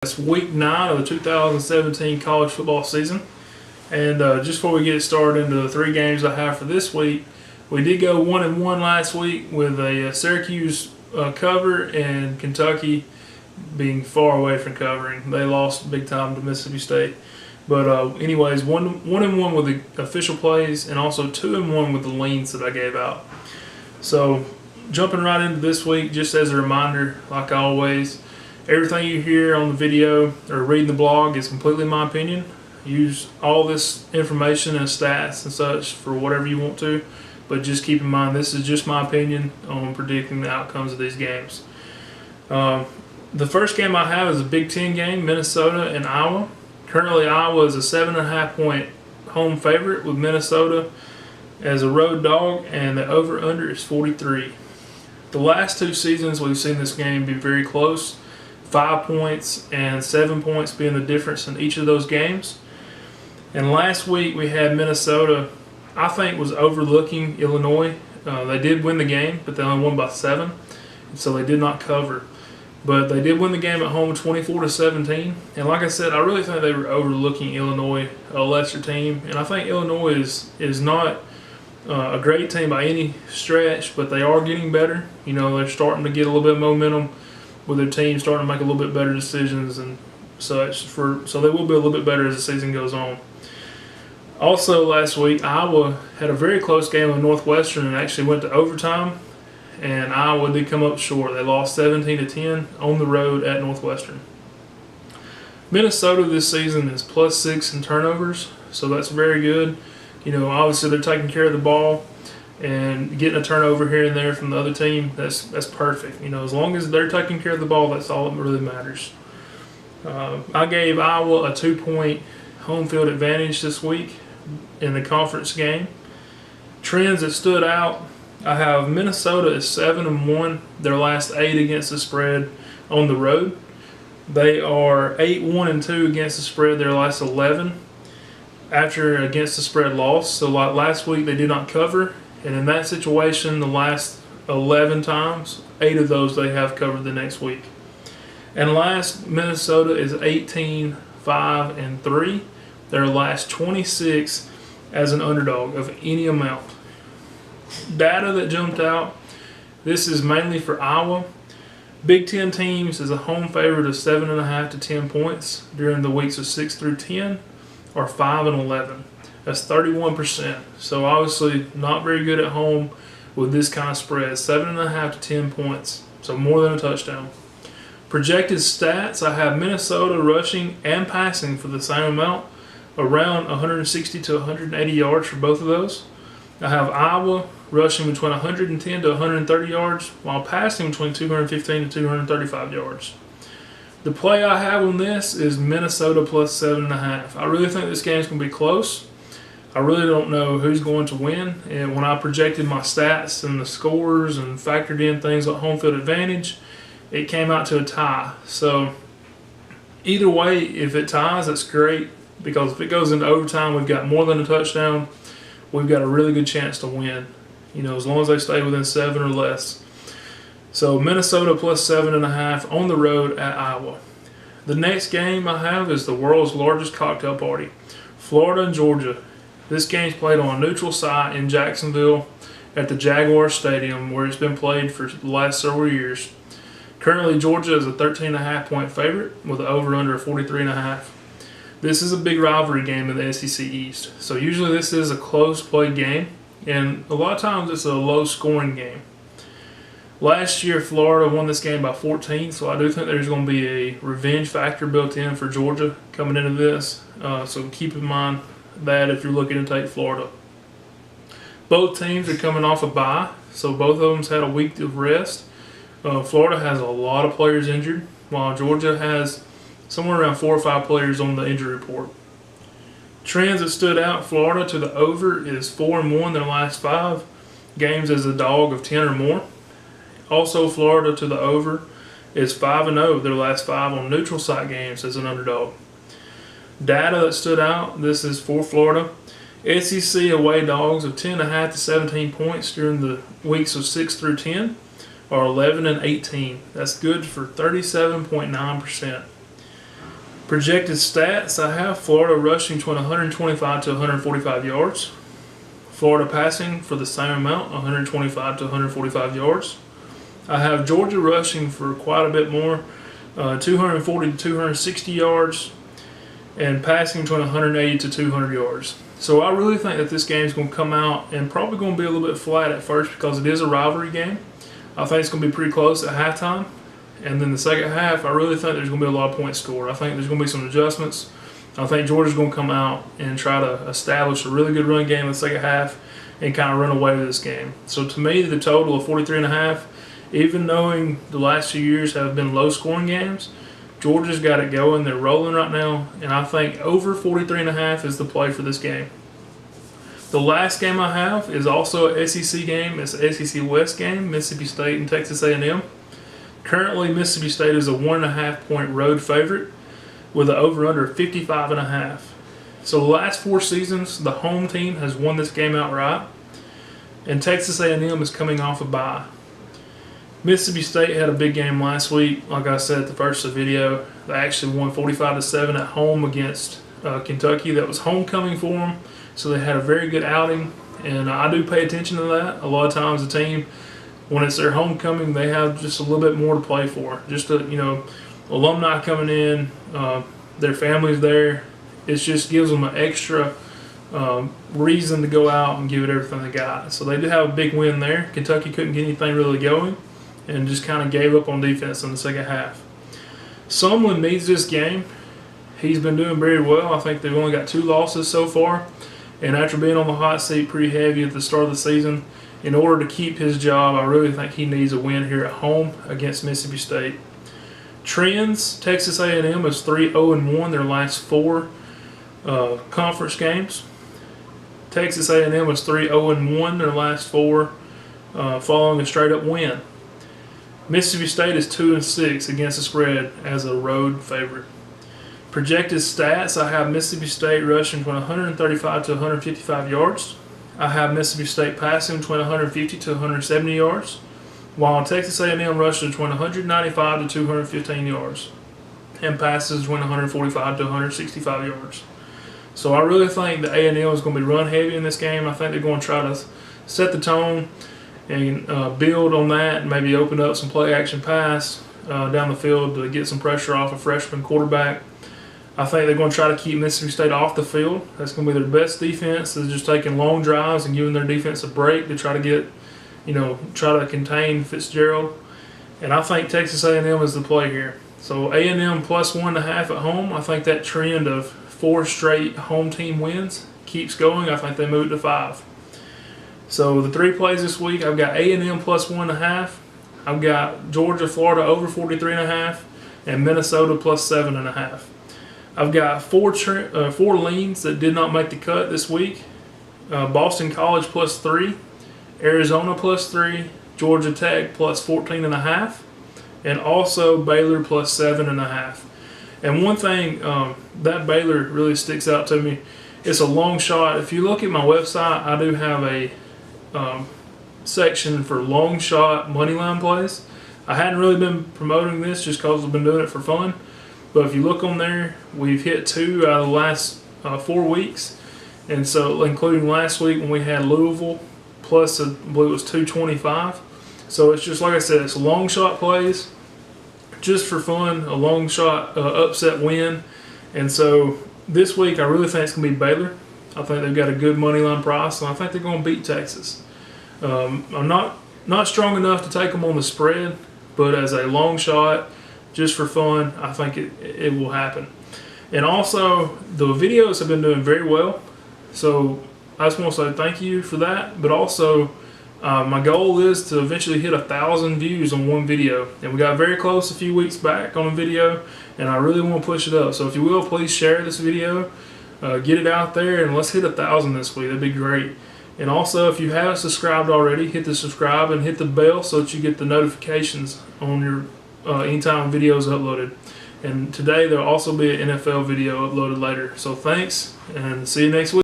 It's week 9 of the 2017 college football season. And just before we get started into the 3 games I have for this week, we did go 1-1 last week with a Syracuse cover and Kentucky being far away from covering. They lost big time to Mississippi State. But anyways, 1-1 with the official plays and also 2-1 with the leans that I gave out. So jumping right into this week, just as a reminder, like always, everything you hear on the video or read in the blog is completely my opinion. Use all this information and stats and such for whatever you want to, but just keep in mind this is just my opinion on predicting the outcomes of these games. The first game I have is a Big Ten game, Minnesota and Iowa. Currently, Iowa is a 7.5-point home favorite with Minnesota as a road dog, and the over-under is 43. The last 2 seasons we've seen this game be very close. 5 points and 7 points being the difference in each of those games. And last week we had Minnesota, I think, was overlooking Illinois. They did win the game, but they only won by 7, so they did not cover. But they did win the game at home 24-17. And like I said, I really think they were overlooking Illinois, a lesser team. And I think Illinois is not a great team by any stretch, but they are getting better. You know, they're starting to get a little bit of momentum with their team, starting to make a little bit better decisions and such. So they will be a little bit better as the season goes on. Also last week, Iowa had a very close game with Northwestern and actually went to overtime. And Iowa did come up short. They lost 17-10 on the road at Northwestern. Minnesota this season is +6 in turnovers, so that's very good. You know, obviously they're taking care of the ball and getting a turnover here and there from the other team. That's perfect. You know, as long as they're taking care of the ball, that's all that really matters. I gave Iowa a 2-point home field advantage this week in the conference game. Trends that stood out: I have Minnesota is 7-1 their last 8 against the spread on the road. They are 8-1-2 against the spread their last 11 after against the spread loss. So like last week they did not cover, and in that situation the last 11 times, 8 of those they have covered the next week. And last, Minnesota is 18-5-3 their last 26 as an underdog of any amount. Data that jumped out: this is mainly for Iowa. Big Ten teams is a home favorite of 7.5 to 10 points during the weeks of 6 through 10, or 5-11. That's 31%. So obviously not very good at home with this kind of spread. 7.5 to 10 points, so more than a touchdown. Projected stats: I have Minnesota rushing and passing for the same amount, around 160 to 180 yards for both of those. I have Iowa rushing between 110 to 130 yards, while passing between 215 to 235 yards. The play I have on this is Minnesota +7.5. I really think this game's going to be close. I really don't know who's going to win. And when I projected my stats and the scores and factored in things like home field advantage, it came out to a tie. So either way, if it ties, that's great, because if it goes into overtime, we've got more than a touchdown. We've got a really good chance to win, you know, as long as they stay within 7 or less. So Minnesota +7.5 on the road at Iowa. The next game I have is the world's largest cocktail party, Florida and Georgia. This game's played on a neutral site in Jacksonville at the Jaguar Stadium, where it's been played for the last several years. Currently, Georgia is a 13.5-point favorite with an over-under of 43.5. This is a big rivalry game in the SEC East. So usually this is a close-played game, and a lot of times it's a low-scoring game. Last year, Florida won this game by 14, so I do think there's going to be a revenge factor built in for Georgia coming into this. So keep in mind that if you're looking to take Florida. Both teams are coming off a bye, so both of them's had a week of rest. Florida has a lot of players injured, while Georgia has somewhere around 4 or 5 players on the injury report. Trends that stood out: Florida to the over is 4-1 their last 5 games as a dog of 10 or more. Also, Florida to the over is 5-0 their last 5 on neutral site games as an underdog. Data that stood out: this is for Florida. SEC away dogs of 10.5 to 17 points during the weeks of 6 through 10, are 11 and 18. That's good for 37.9%. Projected stats, I have Florida rushing between 125 to 145 yards. Florida passing for the same amount, 125 to 145 yards. I have Georgia rushing for quite a bit more, 240 to 260 yards, and passing between 180 to 200 yards. So I really think that this game is going to come out and probably going to be a little bit flat at first because it is a rivalry game. I think it's going to be pretty close at halftime. And then the second half, I really think there's going to be a lot of points scored. I think there's going to be some adjustments. I think Georgia's going to come out and try to establish a really good run game in the second half and kind of run away with this game. So to me, the total of 43.5, even knowing the last few years have been low-scoring games, Georgia's got it going. They're rolling right now, and I think over 43.5 is the play for this game. The last game I have is also an SEC game. It's an SEC West game, Mississippi State and Texas A&M. Currently, Mississippi State is a 1.5 point road favorite with an over-under of 55.5. So the last 4 seasons, the home team has won this game outright, and Texas A&M is coming off a bye. Mississippi State had a big game last week. Like I said at the first of the video, they actually won 45-7 at home against Kentucky. That was homecoming for them, so they had a very good outing, and I do pay attention to that. A lot of times the team, when it's their homecoming, they have just a little bit more to play for. Just alumni coming in, their families there. It just gives them an extra reason to go out and give it everything they got. So they did have a big win there. Kentucky couldn't get anything really going and just kind of gave up on defense in the second half. Sumlin needs this game. He's been doing very well. I think they've only got 2 losses so far. And after being on the hot seat pretty heavy at the start of the season, in order to keep his job, I really think he needs a win here at home against Mississippi State. Trends, Texas A&M is 3-0-1 their last 4 conference games. Texas A&M is 3-0-1 their last 4 following a straight-up win. Mississippi State is 2-6 against the spread as a road favorite. Projected stats, I have Mississippi State rushing between 135 to 155 yards. I have Mississippi State passing between 150 to 170 yards, while Texas A&M rushes between 195 to 215 yards and passes between 145 to 165 yards. So I really think the A&M is going to be run heavy in this game. I think they're going to try to set the tone and build on that and maybe open up some play action pass down the field to get some pressure off a freshman quarterback. I think they're going to try to keep Mississippi State off the field. That's going to be their best defense. They're just taking long drives and giving their defense a break to try to get, try to contain Fitzgerald. And I think Texas A&M is the play here. So A&M plus 1.5 at home. I think that trend of 4 straight home team wins keeps going. I think they move to 5. So the 3 plays this week, I've got A&M plus 1.5. I've got Georgia, Florida over 43.5, and Minnesota plus 7.5. I've got 4 leans that did not make the cut this week. Boston College plus 3, Arizona plus 3, Georgia Tech plus 14.5, and also Baylor plus 7.5. And one thing that Baylor really sticks out to me, it's a long shot. If you look at my website, I do have a section for long shot money line plays. I hadn't really been promoting this just because I've been doing it for fun. But if you look on there, we've hit 2 out of the last 4 weeks. And so, including last week when we had Louisville, plus I believe it was 225. So it's just, like I said, it's long shot plays, just for fun, a long shot upset win. And so this week, I really think it's going to be Baylor. I think they've got a good money line price, and I think they're going to beat Texas. I'm not strong enough to take them on the spread, but as a long shot, just for fun, I think it will happen. And also, the videos have been doing very well, so I just want to say thank you for that. But also, my goal is to eventually hit 1,000 views on one video, and we got very close a few weeks back on a video, and I really want to push it up. So if you will, please share this video, get it out there, and let's hit 1,000 this week. That'd be great. And also, if you haven't subscribed already, hit the subscribe and hit the bell so that you get the notifications on your anytime videos uploaded. And today there'll also be an NFL video uploaded later. So thanks, and see you next week.